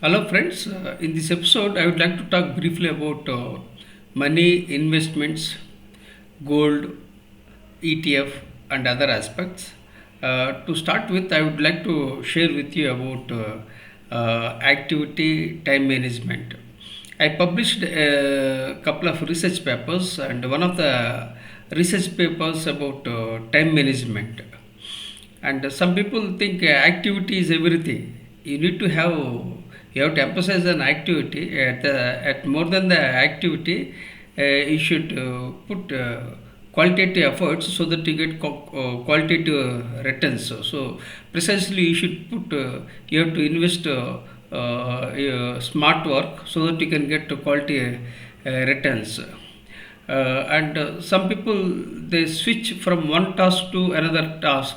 Hello, friends. In this episode, I would like to talk briefly about money, investments, gold, ETF, and other aspects. To start with, I would like to share with you about activity time management. I published a couple of research papers, and one of the research papers about time management. And some people think activity is everything. You need to emphasize an activity at more than the activity. You should put qualitative efforts so that you get qualitative returns. So precisely you should put you have to invest smart work so that you can get quality returns. And some people, they switch from one task to another task,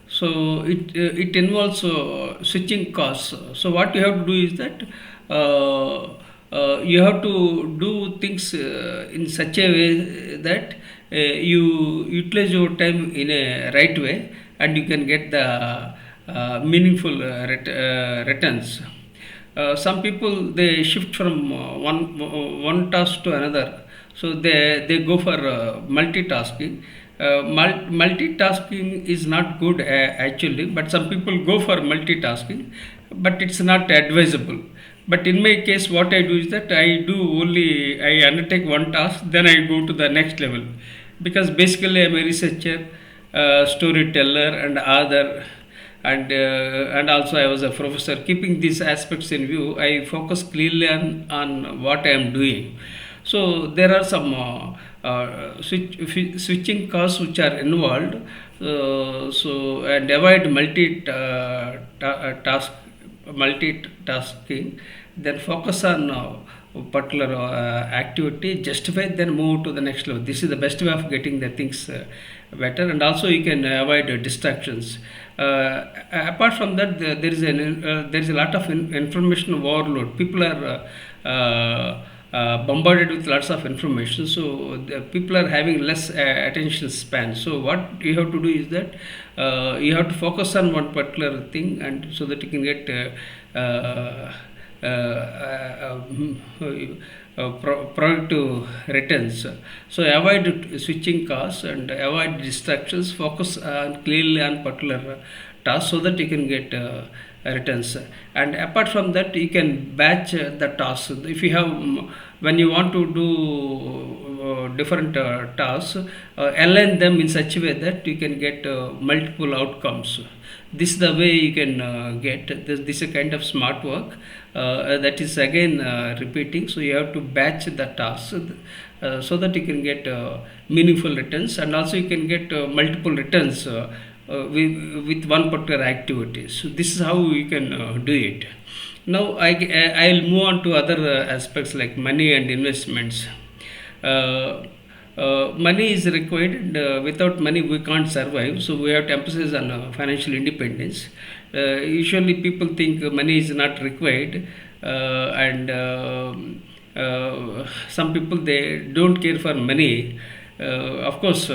so it involves switching costs. So what you have to do is that you have to do things in such a way that you utilize your time in a right way, and you can get the meaningful returns. Some people, they shift from one task to another, so they go for multitasking. Multitasking is not good actually, but some people go for multitasking, but it's not advisable. But in my case, what I do is that I undertake one task, then I go to the next level, because basically I'm a researcher, storyteller, and other, and also I was a professor. Keeping these aspects in view, I focus clearly on what I am doing. So there are some switching costs which are involved. And avoid multitasking. Then focus on particular activity, justify, then move to the next level. This is the best way of getting the things better, and also you can avoid distractions. Apart from that, there is a lot of information overload. People are bombarded with lots of information, so the people are having less attention span. So what you have to do is that you have to focus on one particular thing, and so that you can get productive returns. So avoid switching costs and avoid distractions. Focus on clearly on particular tasks so that you can get returns. And apart from that, you can batch the tasks. If you have when you want to do different tasks, align them in such a way that you can get multiple outcomes. This is the way you can get this is a kind of smart work that is again repeating. So you have to batch the tasks so that you can get meaningful returns, and also you can get multiple returns with one particular activity. So this is how you can do it. Now I'll move on to other aspects like money and investments. Money is required, and without money we can't survive. So we have to emphasize on financial independence. Usually people think money is not required, and some people, they don't care for money. Of course.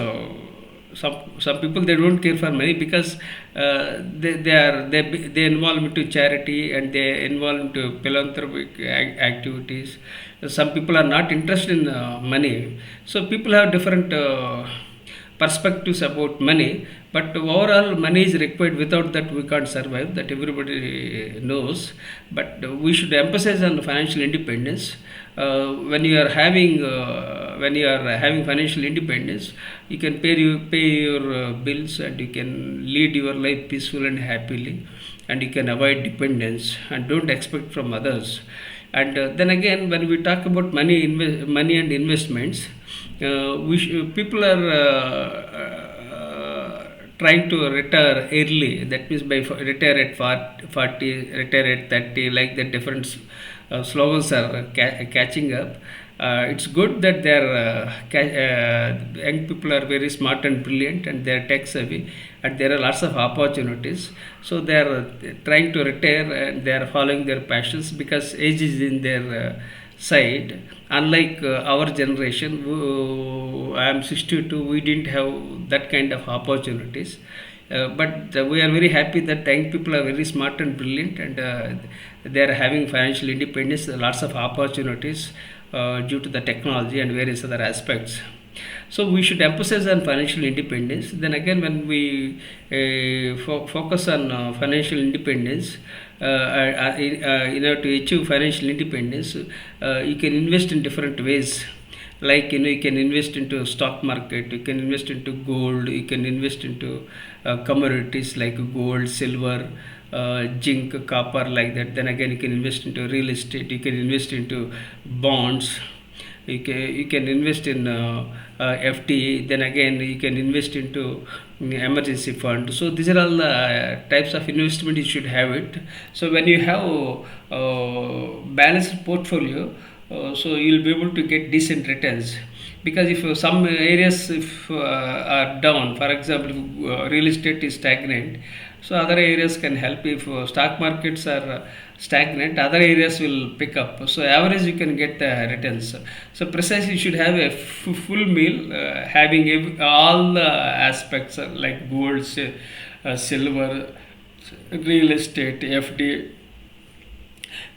Some people, they don't care for money because they involve into charity, and they involve into philanthropic activities. Some people are not interested in money. So people have different perspectives about money, but overall money is required. Without that we can't survive, that everybody knows. But we should emphasize on financial independence. When you are having financial independence, you can pay your bills, and you can lead your life peaceful and happily, and you can avoid dependence and don't expect from others. And then again, when we talk about money and investments, people are trying to retire early. That means by retire at 40, retire at 30, like the different slogans are catching up. It's good that young people are very smart and brilliant, and they are tech savvy, and there are lots of opportunities. So they are trying to retire, and they are following their passions because age is in their side. Unlike our generation, I am 62, we didn't have that kind of opportunities. But we are very happy that young people are very smart and brilliant, and they are having financial independence, lots of opportunities due to the technology and various other aspects. So we should emphasize on financial independence. Then again, when we focus on financial independence, to achieve financial independence, you can invest in different ways. Like, you can invest into stock market, you can invest into gold, you can invest into commodities like gold, silver, zinc, copper, like that. Then again, you can invest into real estate, you can invest into bonds, you can invest in FD. Then again, you can invest into emergency fund. So these are all the types of investment you should have it. So when you have balanced portfolio, so you'll be able to get decent returns. Because if some areas if are down, for example, if, real estate is stagnant, so other areas can help. If stock markets are stagnant, other areas will pick up. So average you can get the returns. So precisely you should have a full meal, having all the aspects like gold, silver, real estate, FD,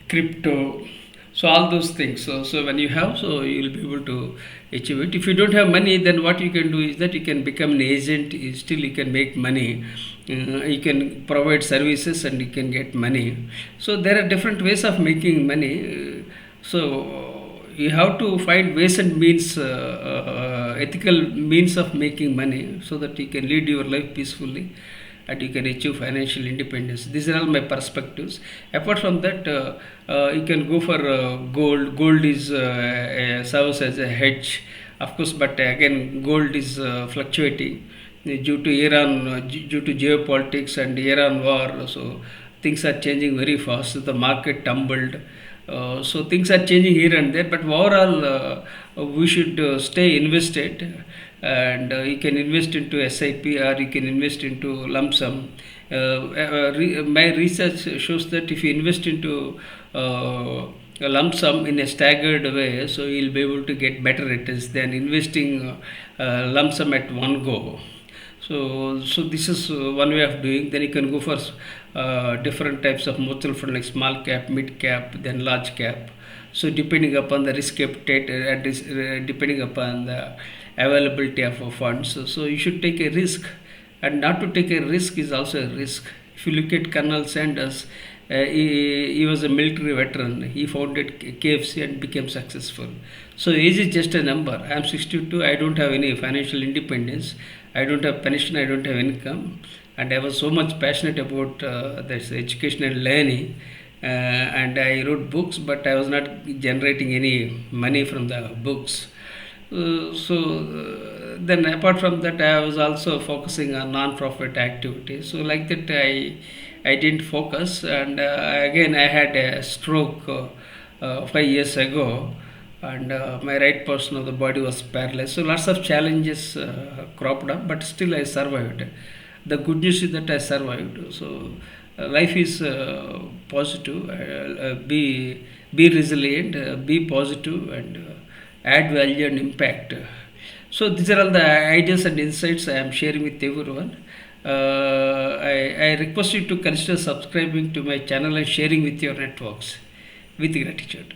crypto. So all those things. So when you have, so you will be able to achieve it. If you don't have money, then what you can do is that you can become an agent. Still you can make money. You can provide services and you can get money. So there are different ways of making money. So you have to find ways and means, ethical means of making money, so that you can lead your life peacefully and you can achieve financial independence. These are all my perspectives. Apart from that, you can go for gold. Gold is serves as a hedge, of course, but again, gold is fluctuating due to Iran, due to geopolitics and Iran war. So things are changing very fast. The market tumbled. So things are changing here and there, but overall, we should stay invested, and you can invest into SIP, or you can invest into lump sum. My research shows that if you invest into a lump sum in a staggered way, so you'll be able to get better returns than investing lump sum at one go. So this is one way of doing. Then you can go for different types of mutual fund, like small cap, mid cap, then large cap. So depending upon the risk appetite, depending upon the availability of funds, so you should take a risk, and not to take a risk is also a risk. If you look at Colonel Sanders, he was a military veteran. He founded KFC and became successful. So age is just a number. I am 62. I don't have any financial independence. I don't have pension. I don't have income. And I was so much passionate about this education and learning. And I wrote books, but I was not generating any money from the books. Then apart from that, I was also focusing on non-profit activities. So like that, I didn't focus, and again I had a stroke 5 years ago, and my right portion of the body was paralyzed. So lots of challenges cropped up, but still I survived. The good news is that I survived. So life is positive. Be resilient, be positive, and add value and impact. So these are all the ideas and insights I am sharing with everyone. I request you to consider subscribing to my channel and sharing with your networks. With gratitude.